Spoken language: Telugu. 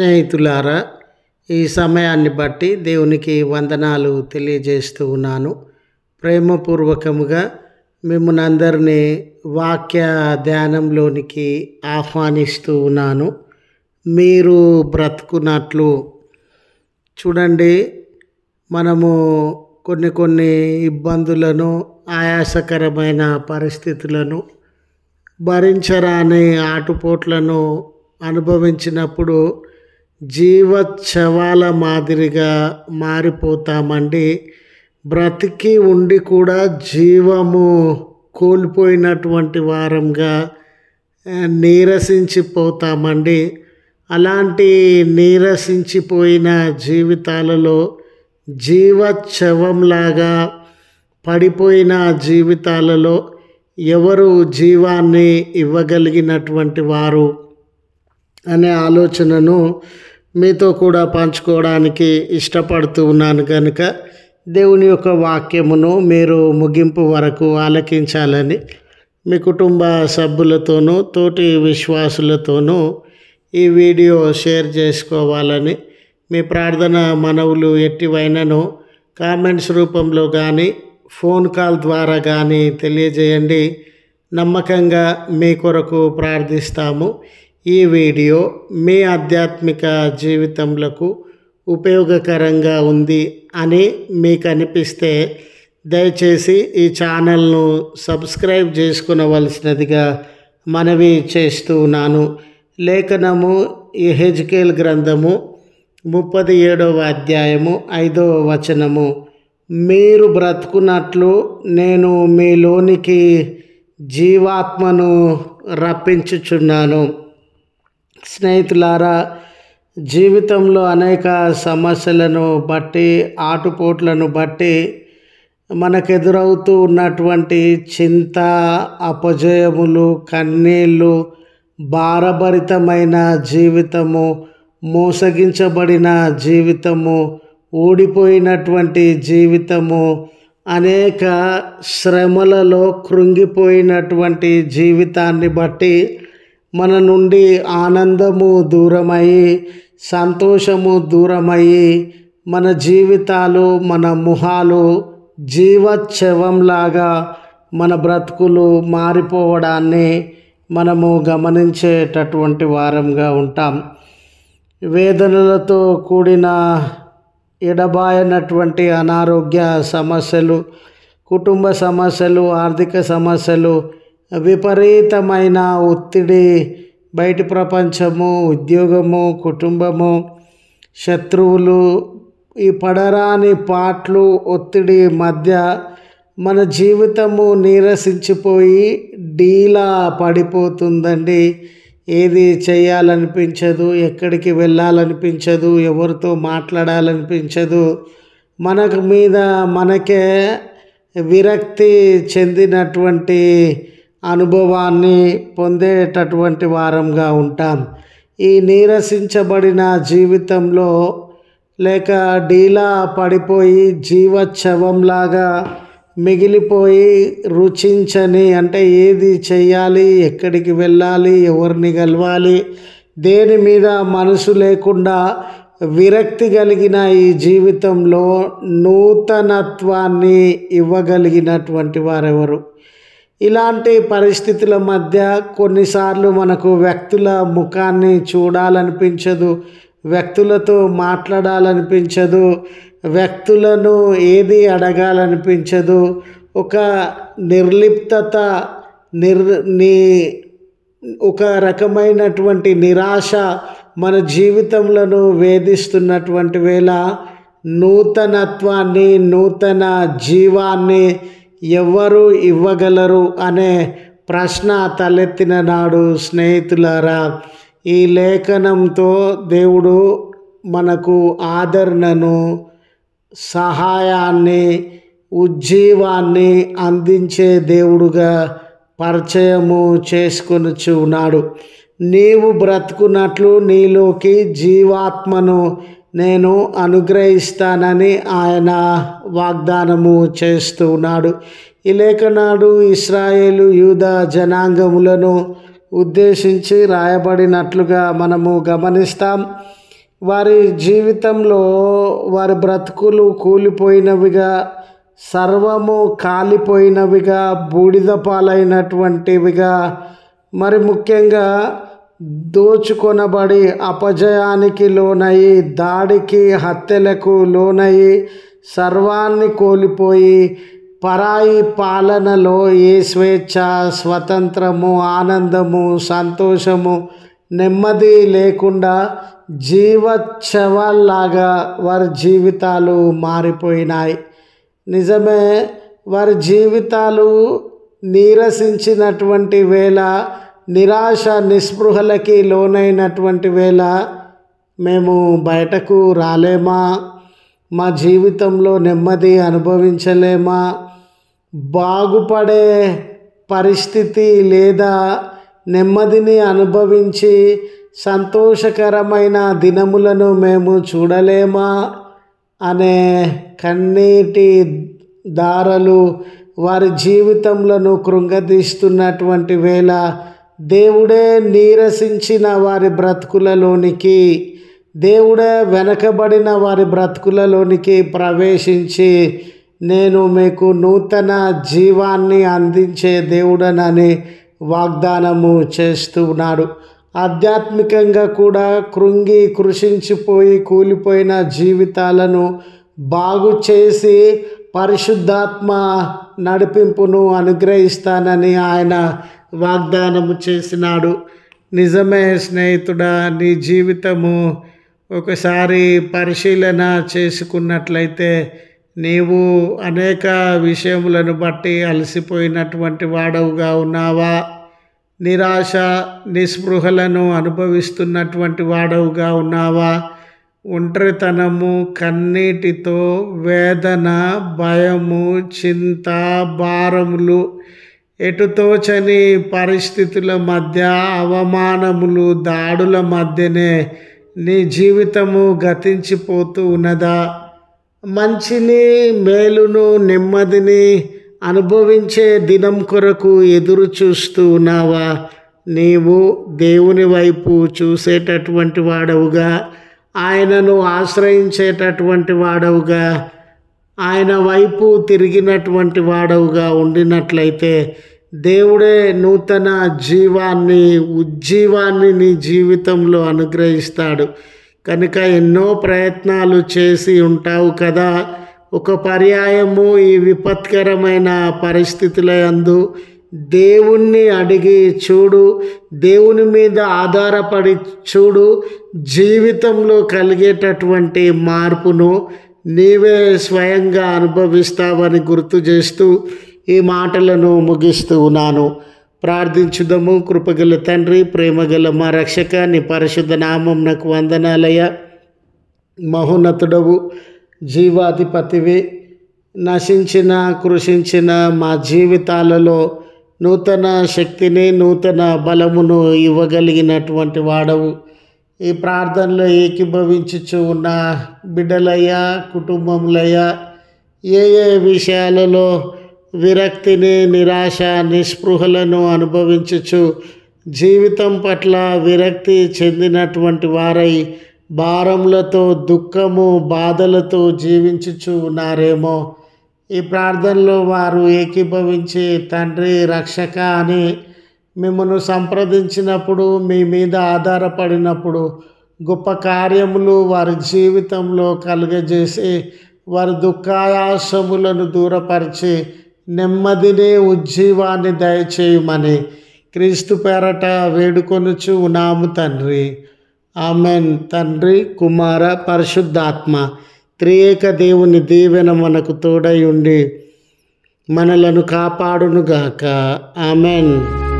స్నేహితులారా, ఈ సమయాన్ని బట్టి దేవునికి వందనాలు తెలియజేస్తూ ఉన్నాను. ప్రేమపూర్వకముగా మిమ్మల్ని అందరినీ వాక్య ధ్యానంలోనికి ఆహ్వానిస్తూ ఉన్నాను. మీరు బ్రతుకున్నట్లు చూడండి. మనము కొన్ని ఇబ్బందులను, ఆయాసకరమైన పరిస్థితులను, భరించరాని ఆటుపోట్లను అనుభవించినప్పుడు జీవచ్ఛవాల మాదిరిగా మారిపోతామండి. బ్రతికి ఉండి కూడా జీవము కోల్పోయినటువంటి వారంగా నీరసించిపోతామండి. అలాంటి నీరసించిపోయిన జీవితాలలో జీవచ్ఛవంలాగా పడిపోయిన జీవితాలలో ఎవరు జీవాన్ని ఇవ్వగలిగినటువంటి వారు అనే ఆలోచనను మీతో కూడా పంచుకోవడానికి ఇష్టపడుతూ ఉన్నాను. కనుక దేవుని యొక్క వాక్యమును మీరు ముగింపు వరకు ఆలకించాలని మీ కుటుంబ సభ్యులతోనూ తోటి విశ్వాసులతోనూ ఈ వీడియో షేర్ చేసుకోవాలని మీ ప్రార్థన మనవులు ఎట్టివైనను కామెంట్స్ రూపంలో కానీ ఫోన్ కాల్ ద్వారా కానీ తెలియజేయండి. నమ్మకంగా మీ కొరకు ప్రార్థిస్తాము. ఈ వీడియో మీ ఆధ్యాత్మిక జీవితంలో ఉపయోగకరంగా ఉంది అని మీకు అనిపిస్తే దయచేసి ఈ ఛానల్ను సబ్స్క్రైబ్ చేసుకునవలసినదిగా మనవి చేస్తూ ఉన్నాను. లేఖనము యెహెజ్కేలు గ్రంథము 37వ అధ్యాయము 5వ వచనము, మీరు బ్రతుకున్నట్లు నేను మీలోనికి జీవాత్మను రప్పించుచున్నాను. స్నేహితులారా, జీవితంలో అనేక సమస్యలను బట్టి, ఆటుపోట్లను బట్టి మనకెదురవుతూ ఉన్నటువంటి చింత, అపజయములు, కన్నీళ్ళు, భారభరితమైన జీవితము, మోసగించబడిన జీవితము, ఓడిపోయినటువంటి జీవితము, అనేక శ్రమలలో కృంగిపోయినటువంటి జీవితాన్ని బట్టి మన నుండి ఆనందము దూరమయ్యి, సంతోషము దూరమయ్యి, మన జీవితాలు, మన ముఖాలు జీవచ్ఛవంలాగా మన బ్రతుకులు మారిపోవడాన్ని మనము గమనించేటటువంటి వారంగా ఉంటాం. వేదనలతో కూడిన ఎడబాయనటువంటి అనారోగ్య సమస్యలు, కుటుంబ సమస్యలు, ఆర్థిక సమస్యలు, విపరీతమైన ఒత్తిడి, బయటి ప్రపంచము, ఉద్యోగము, కుటుంబము, శత్రువులు, ఈ పడరాని పాట్లు, ఒత్తిడి మధ్య మన జీవితము నీరసించిపోయి డీలా పడిపోతుందండి. ఏది చేయాలనిపించదు, ఎక్కడికి వెళ్ళాలనిపించదు, ఎవరితో మాట్లాడాలనిపించదు. మనకు మీద మనకే విరక్తి చెందినటువంటి అనుభవాన్ని పొందేటటువంటి వారంగా ఉంటాం. ఈ నీరసించబడిన జీవితంలో లేక డీలా పడిపోయి జీవచ్ఛవంలాగా మిగిలిపోయి రుచించని, అంటే ఏది చెయ్యాలి, ఎక్కడికి వెళ్ళాలి, ఎవరిని కలవాలి, దేని మీద మనసు లేకుండా విరక్తి కలిగిన ఈ జీవితంలో నూతనత్వాన్ని ఇవ్వగలిగినటువంటి వారెవరు? ఇలాంటి పరిస్థితుల మధ్య కొన్నిసార్లు మనకు వ్యక్తుల ముఖాన్ని చూడాలనిపించదు, వ్యక్తులతో మాట్లాడాలనిపించదు, వ్యక్తులను ఏది అడగాలనిపించదు. ఒక నిర్లిప్తత, ఒక రకమైనటువంటి నిరాశ మన జీవితంలో వేధిస్తున్నటువంటి వేళ నూతనత్వాన్ని, నూతన జీవాన్ని ఎవరు ఇవ్వగలరు అనే ప్రశ్న తలెత్తిన నాడు స్నేహితులారా, ఈ లేఖనంతో దేవుడు మనకు ఆదరణను, సహాయాన్ని, ఉజ్జీవాన్ని అందించే దేవుడుగా పరిచయము చేసుకొనుచు ఉన్నాడు. నీవు బ్రతుకున్నట్లు నీలోకి జీవాత్మను నేను అనుగ్రహిస్తానని ఆయన వాగ్దానము చేస్తూ ఉన్నాడు. ఈ లేఖనాడు ఇశ్రాయేలు యూదా జనాంగములను ఉద్దేశించి రాయబడినట్లుగా మనము గమనిస్తాం. వారి జీవితంలో వారి బ్రతుకులు కూలిపోయినవిగా, సర్వము కాలిపోయినవిగా, బూడిద పాలైనటువంటివిగా, మరి ముఖ్యంగా దోచుకొనబడి అపజయానికి లోనయి, దాడికి హత్యలకు లోనయి, సర్వాన్ని కోల్పోయి పరాయి పాలనలో ఏ స్వేచ్ఛ, స్వతంత్రము, ఆనందము, సంతోషము, నెమ్మది లేకుండా జీవచ్ఛవాల్లాగా వారి జీవితాలు మారిపోయినాయి. నిజమే, వారి జీవితాలు నీరసించినటువంటి వేళ, నిరాశ నిస్పృహలకి లోనైనటువంటి వేళ మేము బయటకు రాలేమా? మా జీవితంలో నెమ్మది అనుభవించలేమా? బాగుపడే పరిస్థితి లేదా నెమ్మదిని అనుభవించి సంతోషకరమైన దినములను మేము చూడలేమా అనే కన్నీటి దారలు వారి జీవితంలో కృంగదీస్తున్నటువంటి వేళ దేవుడే నీరసించిన వారి బ్రతుకులలోనికి, దేవుడే వెనకబడిన వారి బ్రతుకులలోనికి ప్రవేశించి నేను మీకు నూతన జీవాన్ని అందించే దేవుడనని వాగ్దానము చేస్తున్నాడు. ఆధ్యాత్మికంగా కూడా కృంగి కృషించిపోయి కూలిపోయిన జీవితాలను బాగు చేసి పరిశుద్ధాత్మ నడిపింపును అనుగ్రహిస్తానని ఆయన వాగ్దానము చేసినాడు. నిజమే స్నేహితుడా, నీ జీవితము ఒకసారి పరిశీలన చేసుకున్నట్లయితే నీవు అనేక విషయములను బట్టి అలసిపోయినటువంటి వాడవుగా ఉన్నావా? నిరాశ నిస్పృహలను అనుభవిస్తున్నటువంటి వాడవుగా ఉన్నావా? ఒంటరితనము, కన్నీటితో వేదన, భయము, చింత, భారములు, ఎటుతోచని పరిస్థితుల మధ్య, అవమానములు, దాడుల మధ్యనే నీ జీవితము గతించిపోతూ ఉన్నదా? మంచిని, మేలును, నెమ్మదిని అనుభవించే దినం కొరకు ఎదురు చూస్తూ ఉన్నావా? నీవు దేవుని వైపు చూసేటటువంటి వాడవుగా, ఆయనను ఆశ్రయించేటటువంటి వాడవుగా, ఆయన వైపు తిరిగినటువంటి వాడవుగా ఉండినట్లయితే దేవుడే నూతన జీవాన్ని, ఉజ్జీవాన్ని నీ జీవితంలో అనుగ్రహిస్తాడు. కనుక ఎన్నో ప్రయత్నాలు చేసి ఉంటావు కదా. ఒక పర్యాయము ఈ విపత్కరమైన పరిస్థితుల యందు దేవుణ్ణి అడిగి చూడు, దేవుని మీద ఆధారపడి చూడు. జీవితంలో కలిగేటటువంటి మార్పును నీవే స్వయంగా అనుభవిస్తావని గుర్తు చేస్తూ ఈ మాటలను ముగిస్తూ ఉన్నాను. ప్రార్థించుదము. కృపగల తండ్రి, ప్రేమగల మా రక్షక, నీ పరిశుద్ధ నామమునకు వందనాలయ్యా. మహోన్నతుడవు, జీవాధిపతివి, నశించిన కృషించిన మా జీవితాలలో నూతన శక్తిని, నూతన బలమును ఇవ్వగలిగినటువంటి వాడవు. ఈ ప్రార్థనలో ఏకీభవించుచు ఉన్న బిడ్డలయ్యా, కుటుంబములయ్యా, ఏ ఏ విషయాలలో విరక్తిని, నిరాశ, నిస్పృహలను అనుభవించుచు జీవితం పట్ల విరక్తి చెందినటువంటి వారై భారములతో, దుఃఖము, బాధలతో జీవించుచు ఉన్నారేమో. ఈ ప్రార్థనలో వారు ఏకీభవించి తండ్రి, రక్షక అని మిమ్మల్ని సంప్రదించినప్పుడు, మీ మీద ఆధారపడినప్పుడు గొప్ప కార్యములు వారి జీవితంలో కలుగజేసి వారి దుఃఖాయాసములను దూరపరిచి నెమ్మదిని, ఉజ్జీవాన్ని దయచేయమని క్రీస్తు పేరట వేడుకొనుచు ఉన్నాము తండ్రి. ఆమెన్. తండ్రి, కుమార, పరిశుద్ధాత్మ త్రియేక దేవుని దీవెన మనకు తోడై ఉండి మనలను కాపాడునుగాక. ఆమెన్.